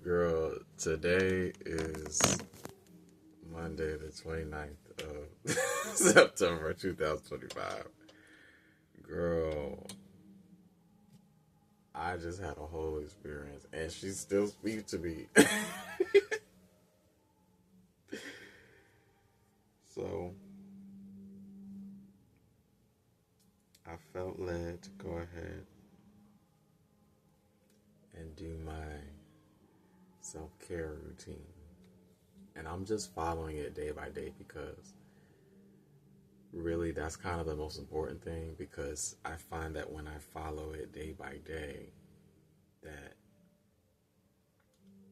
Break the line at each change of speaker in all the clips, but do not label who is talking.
Girl, today is Monday the 29th of September 2025. Girl, I just had a whole experience and she still speaks to me. So, I felt led to go ahead and do my self-care routine. And I'm just following it day by day because really that's kind of the most important thing, because I find that when I follow it day by day, that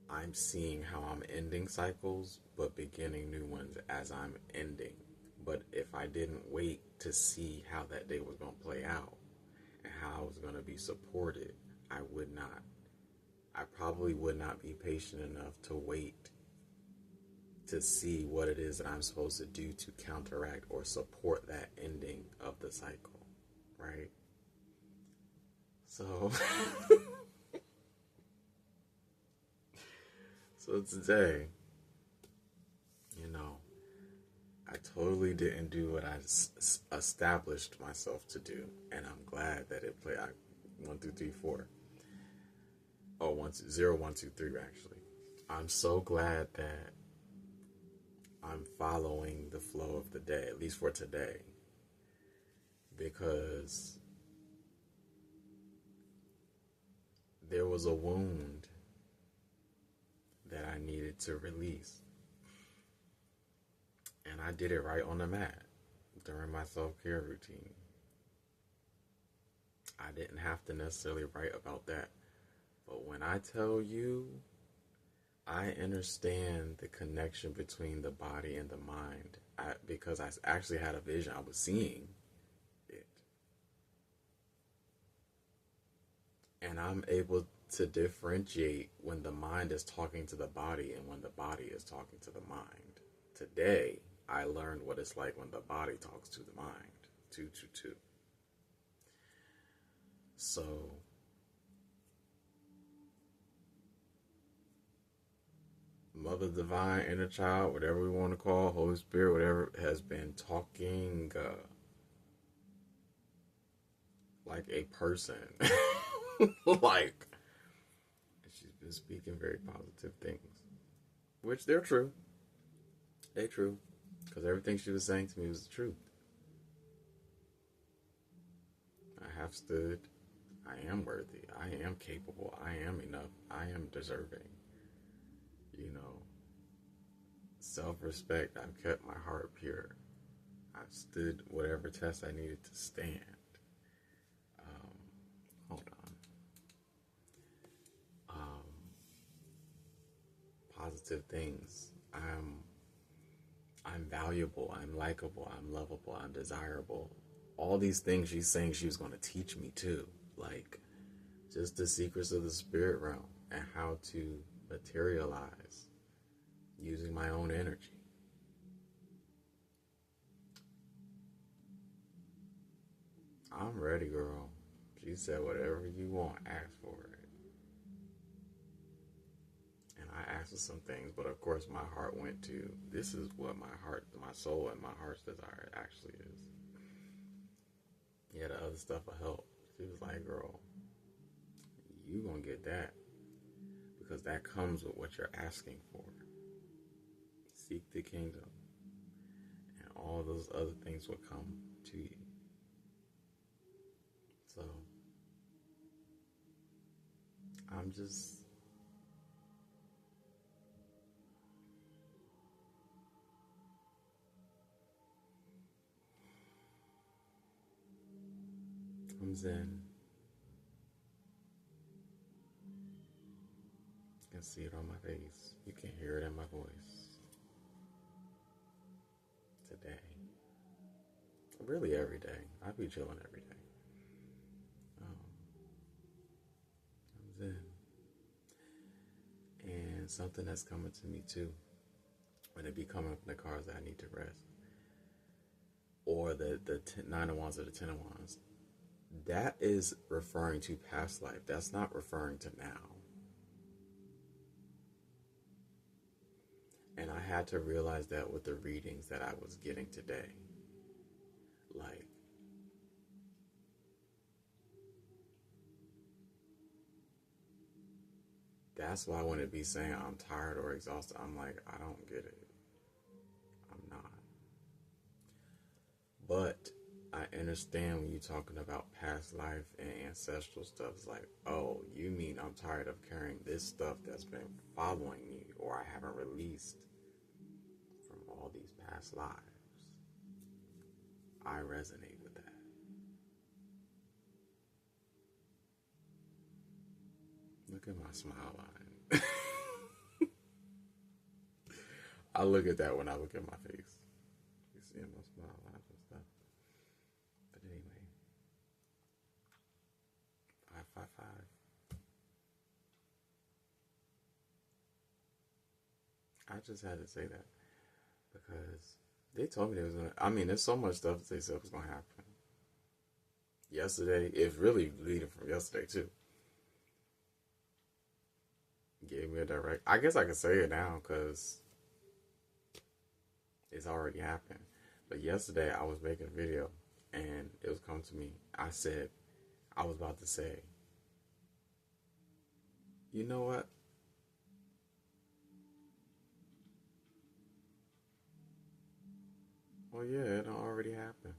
I'm seeing how I'm ending cycles but beginning new ones as I'm ending. But if I didn't wait to see how that day was going to play out and how I was going to be supported, I probably would not be patient enough to wait to see what it is that I'm supposed to do to counteract or support that ending of the cycle, right? So, so today, I totally didn't do what I established myself to do, and I'm glad that it played. 1, 2, 3, 4. Oh, 1, 2, 0, 1, 2, 3. Actually, I'm so glad that I'm following the flow of the day, at least for today, because there was a wound that I needed to release. And I did it right on the mat during my self-care routine. I didn't have to necessarily write about that. But when I tell you, I understand the connection between the body and the mind, because I actually had a vision. I was seeing it. And I'm able to differentiate when the mind is talking to the body and when the body is talking to the mind. Today, I learned what it's like when the body talks to the mind. 2, 2, 2. So, Mother Divine, inner child, whatever we want to call, Holy Spirit, whatever, has been talking like a person. Like, she's been speaking very positive things, which they're true. They're true. Because everything she was saying to me was the truth. I have stood. I am worthy. I am capable. I am enough. I am deserving. Self-respect. I've kept my heart pure. I've stood whatever test I needed to stand. Hold on. Positive things. I'm valuable. I'm likable. I'm lovable. I'm desirable. All these things she's saying she was going to teach me too. Like, just the secrets of the spirit realm and how to materialize using my own energy. I'm ready, girl. She said, whatever you want, ask for it. And I asked for some things, but of course my heart went to, this is what my soul and my heart's desire actually is. Yeah, the other stuff will help. She was like, girl, you gonna get that, because that comes with what you're asking for. Seek the kingdom, and all those other things will come to you. So, I'm zen. You can see it on my face. You can hear it in my voice. Today. Really every day. I be chilling every day. I'm zen. And something that's coming to me too, when it be coming from the cards that I need to rest, or the 9 of Wands or the 10 of Wands, that is referring to past life. That's not referring to now. had to realize that with the readings that I was getting today. Like, that's why when it be saying I'm tired or exhausted, I'm like, I don't get it. I'm not. But I understand when you're talking about past life and ancestral stuff. It's like, oh, you mean I'm tired of carrying this stuff that's been following me or I haven't released from all these past lives. I resonate with that. Look at my smile line. I look at that when I look at my face. You see my smile lines and stuff. But anyway, 555. I just had to say that because they told me there was gonna. I mean, there's so much stuff that they said was gonna happen. Yesterday, it's really leading from yesterday too. Gave me a direct. I guess I can say it now because it's already happened. But yesterday, I was making a video and it was coming to me. I said, I was about to say, you know what? Well, yeah, it already happened.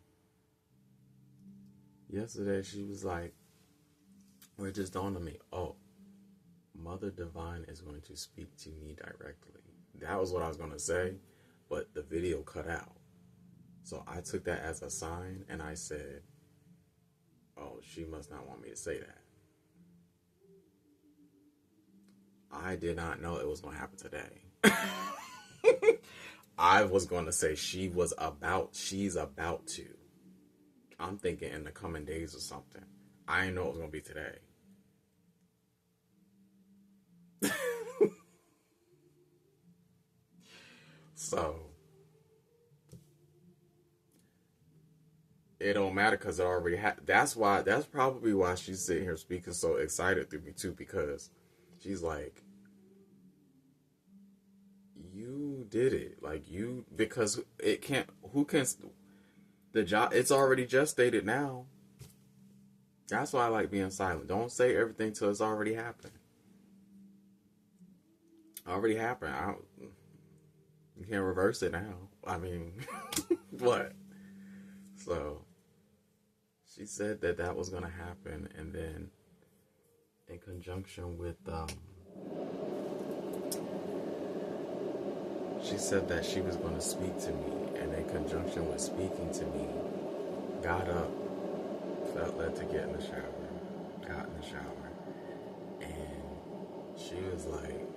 Yesterday, she was like, well, it just dawned on me, oh, Mother Divine is going to speak to me directly. That was what I was going to say, but the video cut out. So I took that as a sign and I said, oh, she must not want me to say that. I did not know it was going to happen today. I was going to say she's about to. I'm thinking in the coming days or something. I didn't know it was going to be today. So it don't matter because it already happened. That's probably why she's sitting here speaking so excited through me too, because she's like, you did it. Like, you, because it can't, who can, the job, it's already gestated now. That's why I like being silent. Don't say everything till it's already happened. Already happened. You can't reverse it now. I mean, what? So, she said that was going to happen, and then in conjunction with, she said that she was going to speak to me, and in conjunction with speaking to me, got up, felt led to get in the shower, got in the shower, and she was like,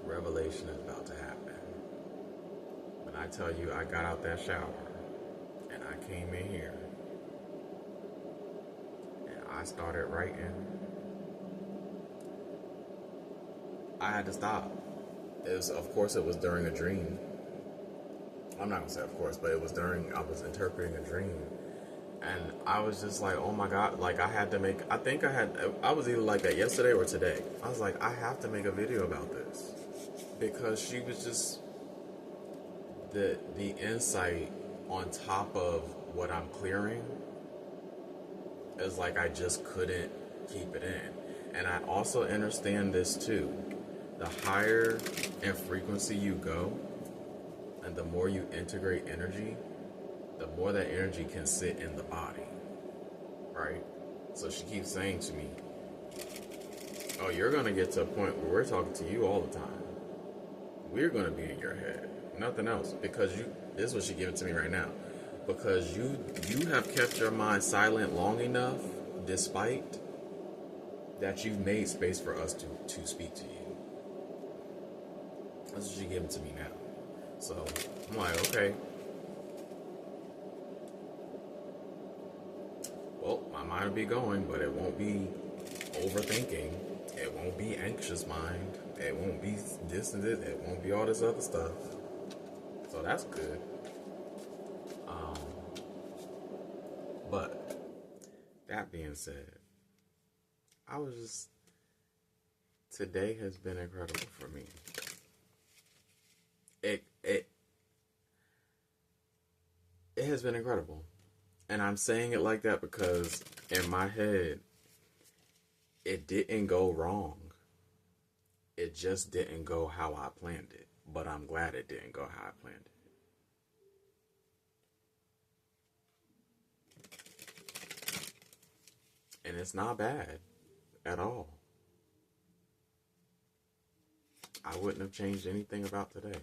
revelation is about to happen. When I tell you I got out that shower, and I came in here, and I started writing, I had to stop. Of course, it was during a dream. I'm not gonna say of course, but it was during, I was interpreting a dream. And I was just like, oh my God, like I was either like that yesterday or today. I was like, I have to make a video about this. Because she was just, the insight on top of what I'm clearing is like, I just couldn't keep it in. And I also understand this too. The higher in frequency you go, and the more you integrate energy, the more that energy can sit in the body, right? So she keeps saying to me, oh, you're going to get to a point where we're talking to you all the time. We're going to be in your head, nothing else, because this is what she giving to me right now, because you have kept your mind silent long enough, despite that you've made space for us to speak to you. That's what she's giving to me now. So I'm like, okay. Well, my mind will be going, but it won't be overthinking. It won't be anxious mind. It won't be this and this. It won't be all this other stuff. So that's good. But that being said, today has been incredible for me. it it has been incredible. And I'm saying it like that because in my head, it didn't go wrong. It just didn't go how I planned it. But I'm glad it didn't go how I planned it. And it's not bad at all. I wouldn't have changed anything about today.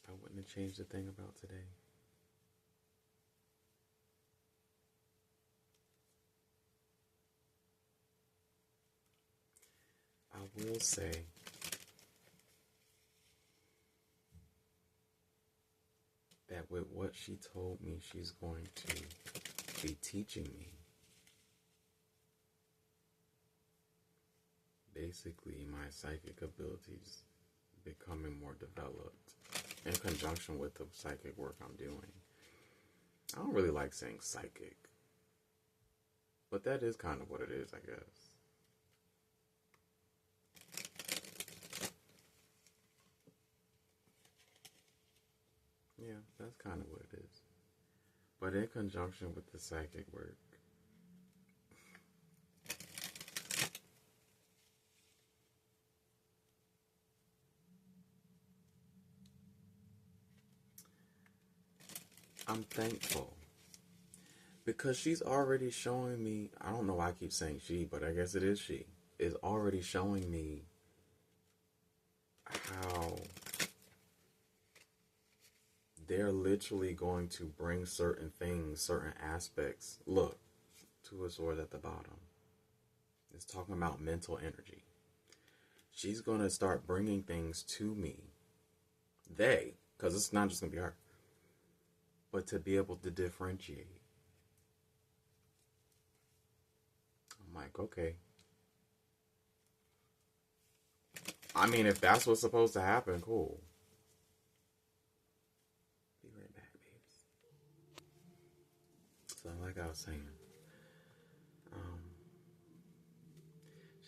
I wouldn't have changed a thing about today. I will say that with what she told me she's going to be teaching me, basically my psychic abilities becoming more developed in conjunction with the psychic work I'm doing. I don't really like saying psychic, but that is kind of what it is, I guess. Yeah, that's kind of what it is. But in conjunction with the psychic work, I'm thankful. Because she's already showing me, I don't know why I keep saying she, but I guess it is she, is already showing me how they're literally going to bring certain things, certain aspects. Look, Two of Swords at the bottom. It's talking about mental energy. She's going to start bringing things to me. Because it's not just going to be her. But to be able to differentiate. I'm like, okay. I mean, if that's what's supposed to happen, cool. Be right back, babes. So, like I was saying,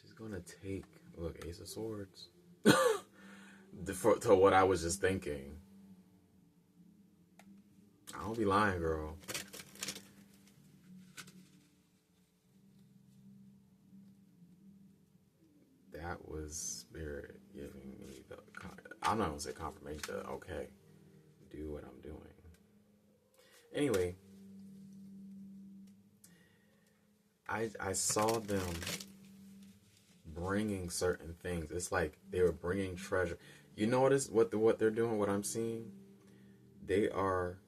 she's gonna take, look, Ace of Swords, to what I was just thinking. I don't be lying, girl. That was Spirit giving me the, I'm not gonna say confirmation, okay, do what I'm doing. Anyway, I saw them bringing certain things. It's like they were bringing treasure. You notice what they're doing, what I'm seeing? They are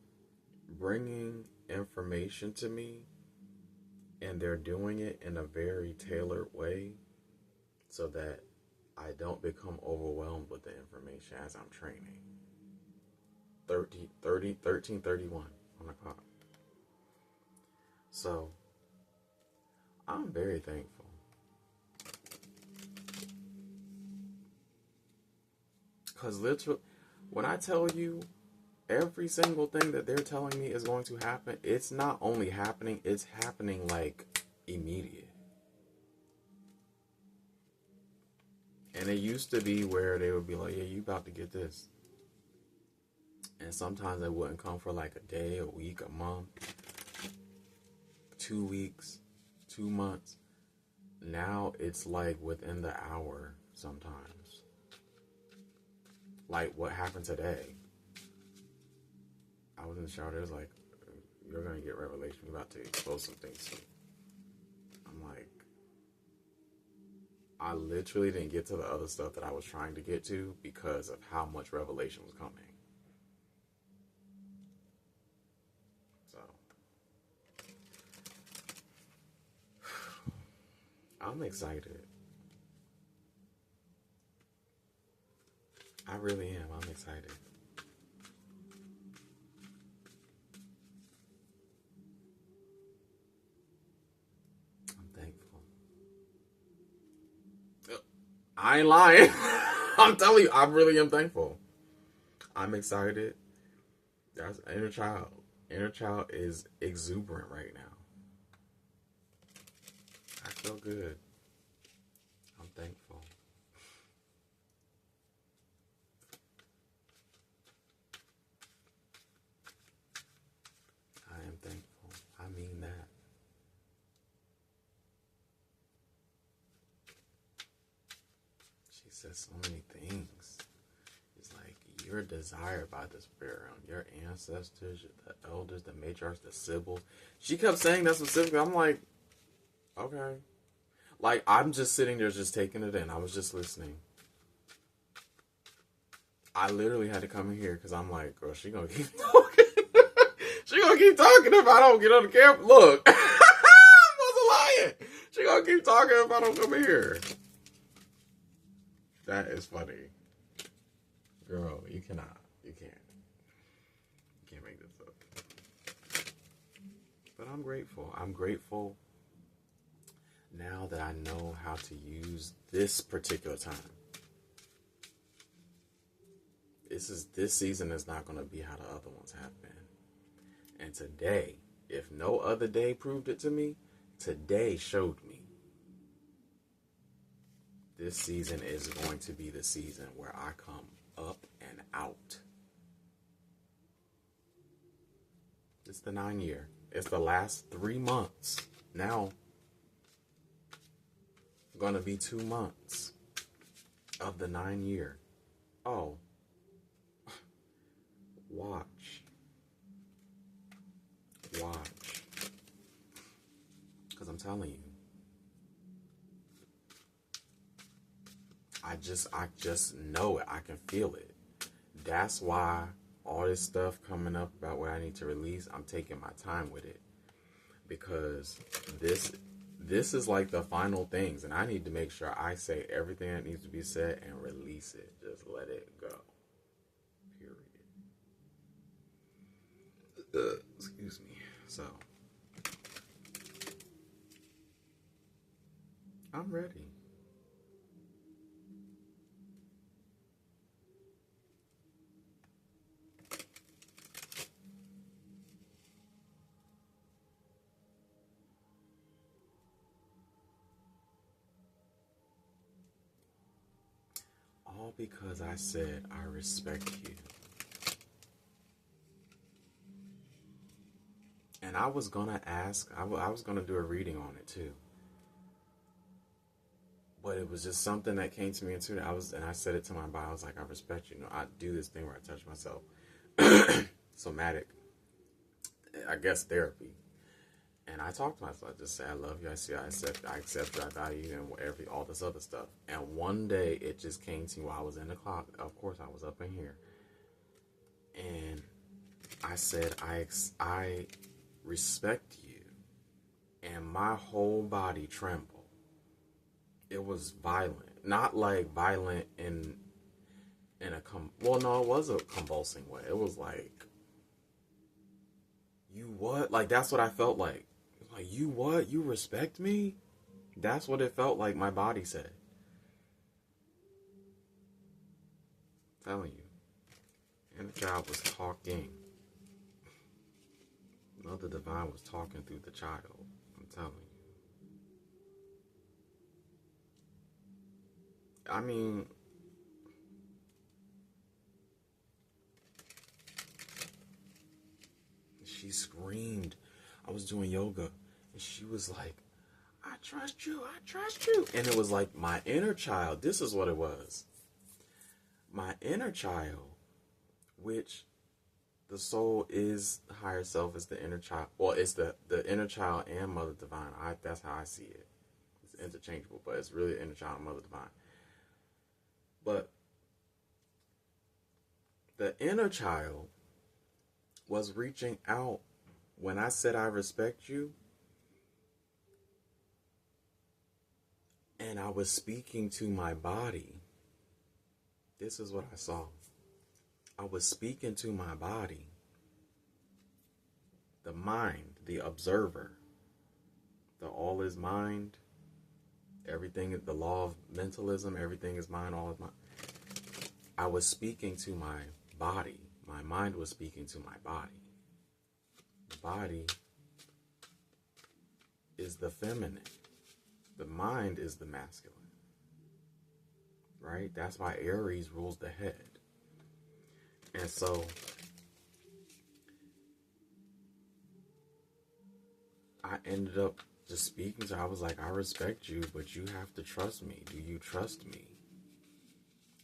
bringing information to me, and they're doing it in a very tailored way so that I don't become overwhelmed with the information as I'm training. 13:31 on the clock. So, I'm very thankful. Because literally, when I tell you every single thing that they're telling me is going to happen, it's not only happening, it's happening like immediate. And it used to be where they would be like, yeah, you about to get this. And sometimes they wouldn't come for like a day, a week, a month, 2 weeks, 2 months. Now it's like within the hour sometimes. Like what happened today. I was in the shower, it was like, you're going to get revelation. We're about to expose some things to you. I'm like, I literally didn't get to the other stuff that I was trying to get to because of how much revelation was coming. So, I'm excited. I really am. I'm excited. I'm thankful. I ain't lying. I'm telling you, I really am thankful. I'm excited. That's inner child. Inner child is exuberant right now. I feel good. I'm thankful. I am thankful. I mean that. She says so many things. It's like you're desired by the spirit realm. Your ancestors, the elders, the matriarchs, the sibyls. She kept saying that specifically. I'm like, okay. Like, I'm just sitting there just taking it in. I was just listening. I literally had to come in here because I'm like, girl, she gonna keep talking. She gonna keep talking if I don't get on the camera. Look. I wasn't lying. She gonna keep talking if I don't come in here. That is funny. Girl, you cannot. You can't. You can't make this up. But I'm grateful. I'm grateful now that I know how to use this particular time. This season is not going to be how the other ones have been. And today, if no other day proved it to me, today showed me. This season is going to be the season where I come up and out. It's the 9 year. It's the last 3 months. Now, going to be 2 months of the 9 year. Oh. Watch. Because I'm telling you. I just know it. I can feel it. That's why all this stuff coming up about what I need to release, I'm taking my time with it. Because this is like the final things. And I need to make sure I say everything that needs to be said and release it. Just let it go. Period. Excuse me. So, I'm ready. All because I said I respect you. And I was going to ask, I was going to do a reading on it too. But it was just something that came to me into it. And I said it to my body. I was like, I respect you. You know, I do this thing where I touch myself. Somatic, I guess, therapy. And I talked to myself. I just say, I love you. I accept you. I value you, and all this other stuff. And one day it just came to me while I was in the closet. Of course, I was up in here. And I said, I respect you. And my whole body trembled. It was violent. Not like violent in a it was a convulsing way. It was like, you what? Like, that's what I felt like. Like, you what? You respect me? That's what it felt like my body said. I'm telling you. And the child was talking. Mother Divine was talking through the child. I'm telling you. I mean, she screamed. I was doing yoga, and she was like, I trust you, I trust you. And it was like my inner child. This is what it was. My inner child, which the soul is the higher self, is the inner child. Well, it's the inner child and Mother Divine. That's how I see it. It's interchangeable, but it's really the inner child and Mother Divine. But the inner child was reaching out when I said I respect you. And I was speaking to my body. This is what I saw. I was speaking to my body. The mind, the observer. The all is mind. Everything, the law of mentalism, everything is mind, all is mind. I was speaking to my body, my mind was speaking to my body. The body is the feminine. The mind is the masculine. Right? That's why Aries rules the head. And so I ended up just speaking to her. I was like, I respect you, but you have to trust me. Do you trust me?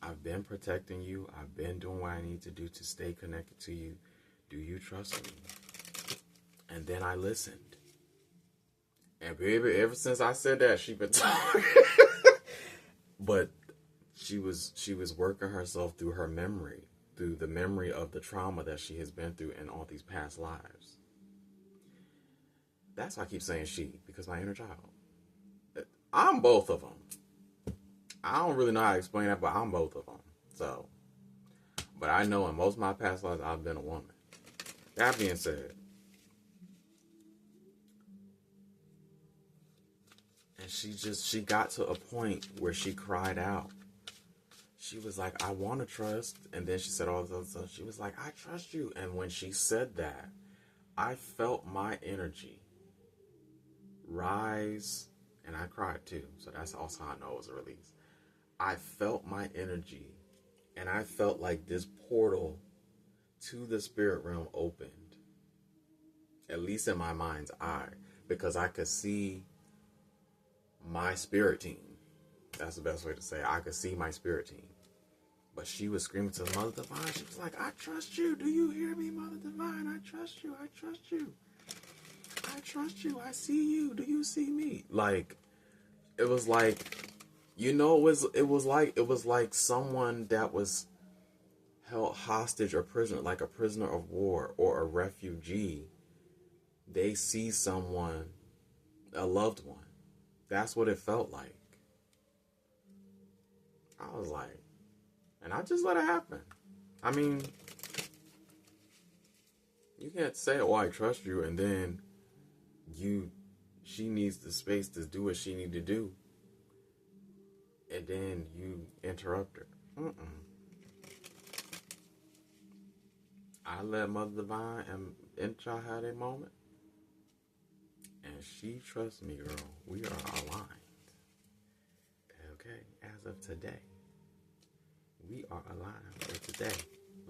I've been protecting you. I've been doing what I need to do to stay connected to you. Do you trust me? And then I listened. And baby, ever since I said that, she been talking. But she was working herself through her memory, through the memory of the trauma that she has been through in all these past lives. That's why I keep saying she, because my inner child. I'm both of them. I don't really know how to explain that, but I'm both of them. So, but I know in most of my past lives, I've been a woman. That being said, and she got to a point where she cried out. She was like, I want to trust. And then she said all this other stuff. She was like, I trust you. And when she said that, I felt my energy rise. And I cried too. So that's also how I know it was a release. I felt my energy. And I felt like this portal to the spirit realm opened. At least in my mind's eye. Because I could see my spirit team. That's the best way to say it. I could see my spirit team. But she was screaming to the Mother Divine. She was like, I trust you. Do you hear me, Mother Divine? I trust you. I trust you. I trust you. I see you. Do you see me? Like, it was like, you know, it was like someone that was held hostage or prisoner, like a prisoner of war or a refugee. They see someone, a loved one. That's what it felt like. I was like, and I just let it happen. I mean, you can't say, oh, I trust you, and then she needs the space to do what she need to do, and then you interrupt her. I let Mother Divine and Incha have their moment, and she trusts me, girl. We are aligned. Okay, as of today. We are alive for today.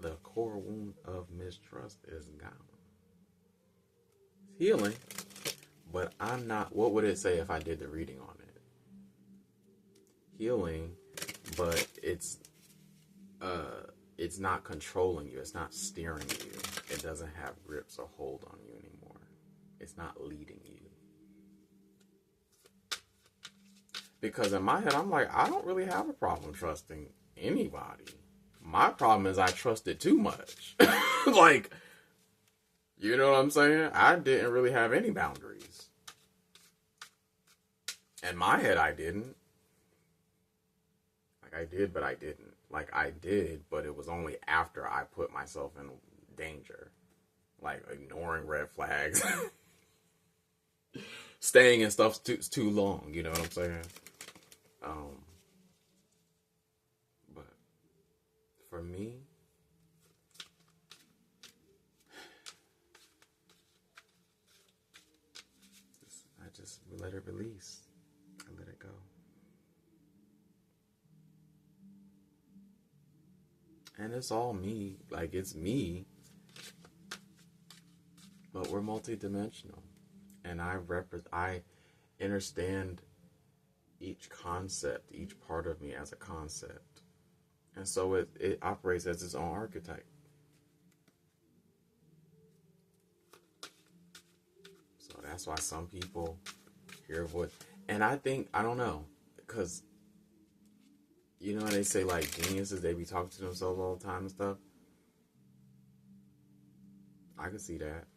The core wound of mistrust is gone. It's healing, but I'm not. What would it say if I did the reading on it? Healing, but it's not controlling you. It's not steering you. It doesn't have grips or hold on you anymore. It's not leading you. Because in my head, I'm like, I don't really have a problem trusting anybody. My problem is I trusted too much. Like, you know what I'm saying? I didn't really have any boundaries. In my head, I didn't. Like, I did, but I didn't. Like, I did, but it was only after I put myself in danger. Like, ignoring red flags. Staying in stuff too long, you know what I'm saying? But for me, I just let it release. I let it go. And it's all me. Like, it's me. But we're multidimensional. And I understand each concept, each part of me as a concept. And so it operates as its own archetype. So that's why some people hear what, and I think, I don't know, because, you know, they say like geniuses, they be talking to themselves all the time and stuff. I can see that.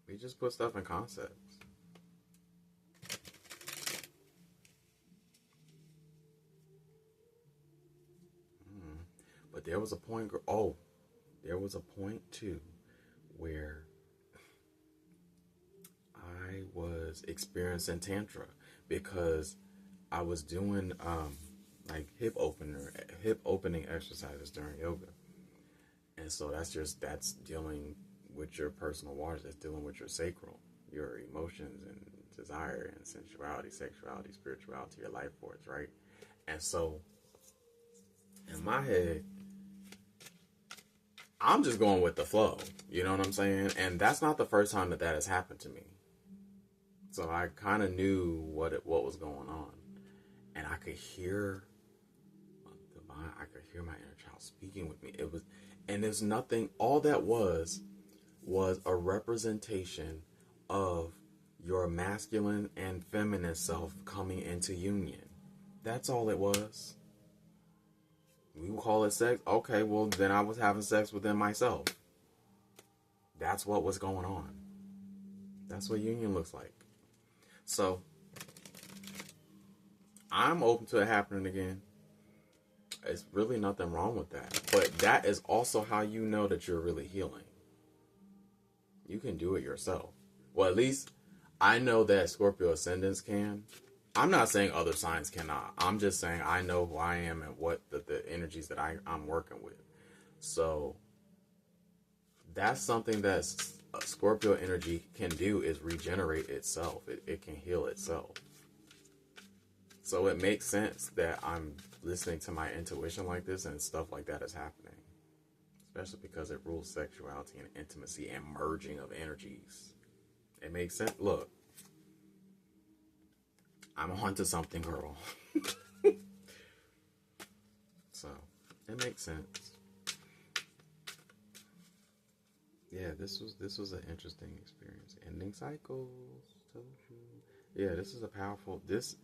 We just put stuff in concepts. But there was a point, there was a point too where I was experiencing tantra because I was doing like hip opening exercises during yoga. And so that's dealing with your personal waters. That's dealing with your sacral, your emotions and desire and sensuality, sexuality, spirituality, your life force, right? And so in my head, I'm just going with the flow. You know what I'm saying? And that's not the first time that has happened to me. So I kind of knew what was going on, and I could hear divine. I could hear my inner child speaking with me. And there's nothing. All that was a representation of your masculine and feminine self coming into union. That's all it was. We will call it sex. Okay, well, then I was having sex within myself. That's what was going on. That's what union looks like. So, I'm open to it happening again. It's really nothing wrong with that. But that is also how you know that you're really healing. You can do it yourself. Well, at least I know that Scorpio ascendants can. I'm not saying other signs cannot. I'm just saying I know who I am and what the energies that I'm working with. So that's something that Scorpio energy can do, is regenerate itself. It can heal itself. So it makes sense that I'm listening to my intuition like this and stuff like that is happening. Especially because it rules sexuality and intimacy and merging of energies. It makes sense. Look. I'm onto something, girl. So, it makes sense. Yeah, this was an interesting experience. Ending cycles, told you. Yeah, this is a powerful. These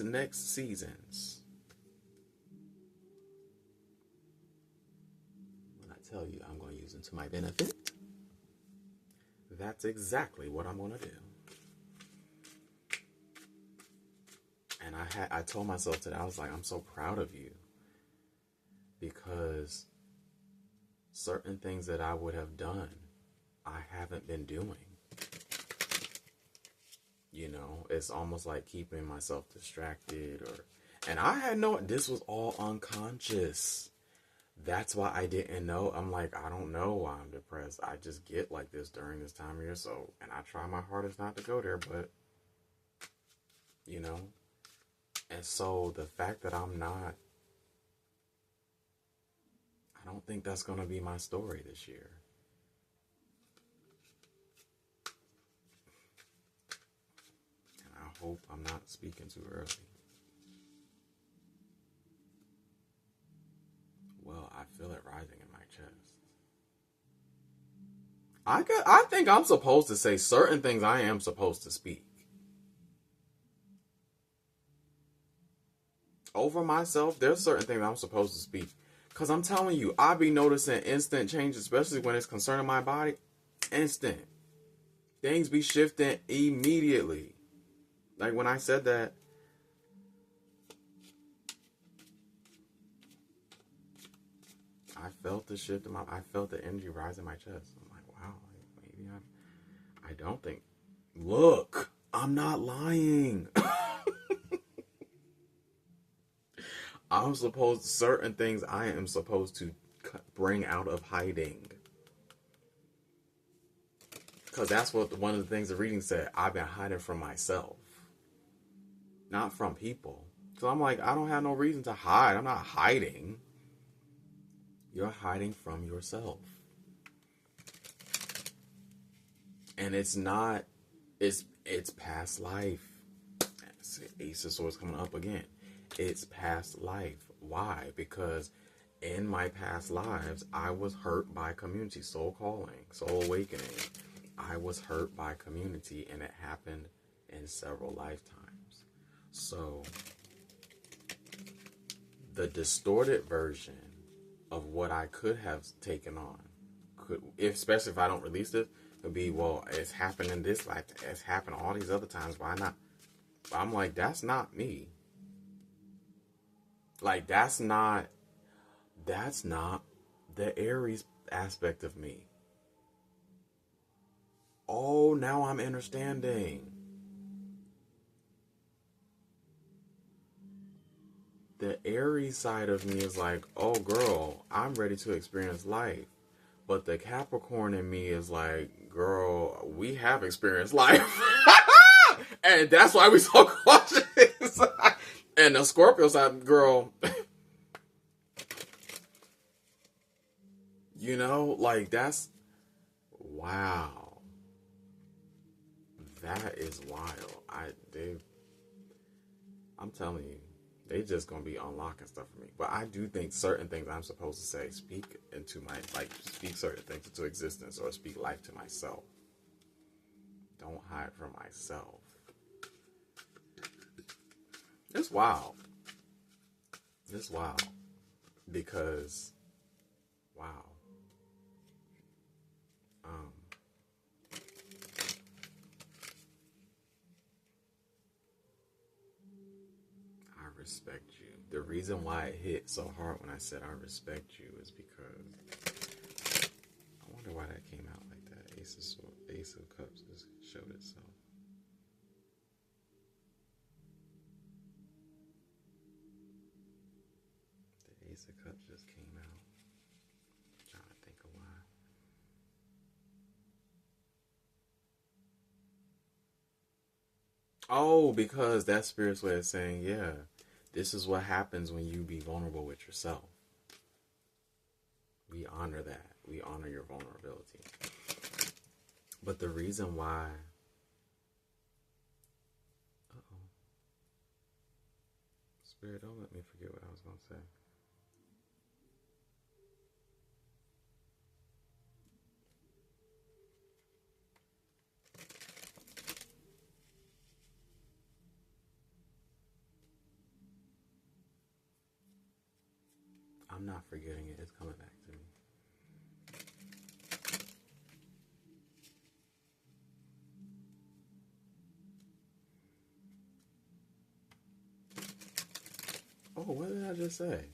next seasons. When I tell you I'm going to use them to my benefit, that's exactly what I'm going to do. And I told myself today, I was like, I'm so proud of you, because certain things that I would have done, I haven't been doing. You know, it's almost like keeping myself distracted, and I had this was all unconscious. That's why I didn't know. I'm like, I don't know why I'm depressed. I just get like this during this time of year. So, and I try my hardest not to go there, but you know. And so the fact that I'm not, I don't think that's going to be my story this year. And I hope I'm not speaking too early. Well, I feel it rising in my chest. I think I'm supposed to say certain things. I am supposed to speak over myself. There's certain things I'm supposed to speak. Because I'm telling you, I be noticing instant change, especially when it's concerning my body. Instant. Things be shifting immediately. Like when I said that, I felt the shift I felt the energy rise in my chest. I'm like, wow, maybe I don't think. Look, I'm not lying. I'm supposed, certain things I am supposed to bring out of hiding. Because that's what one of the things the reading said. I've been hiding from myself. Not from people. So I'm like, I don't have no reason to hide. I'm not hiding. You're hiding from yourself. And it's not, it's past life. Ace of Swords coming up again. It's past life. Why? Because in my past lives, I was hurt by community. Soul calling, soul awakening. I was hurt by community, and it happened in several lifetimes. So the distorted version of what I could have taken on, especially if I don't release it, would be, well, it's happened in this life. It's happened all these other times. Why not? But I'm like, that's not me. Like, that's not the Aries aspect of me. Oh, now I'm understanding. The Aries side of me is like, oh girl, I'm ready to experience life. But the Capricorn in me is like, girl, we have experienced life. And that's why we so cautious. And the Scorpio side, girl, you know, like that's, wow. That is wild. I'm telling you, they just gonna be unlocking stuff for me. But I do think certain things I'm supposed to say, speak certain things into existence, or speak life to myself. Don't hide from myself. It's wild. It's wild. Because, wow. I respect you. The reason why it hit so hard when I said I respect you is because I wonder why that came out like that. Ace of Cups just showed itself. The Ace of Cups just came out. I'm trying to think of why. Oh, because that's Spirit's way of saying, yeah, this is what happens when you be vulnerable with yourself. We honor that. We honor your vulnerability. But the reason why... Spirit, don't let me forget what I was going to say. I'm not forgetting it. It's coming back to me. Oh, what did I just say?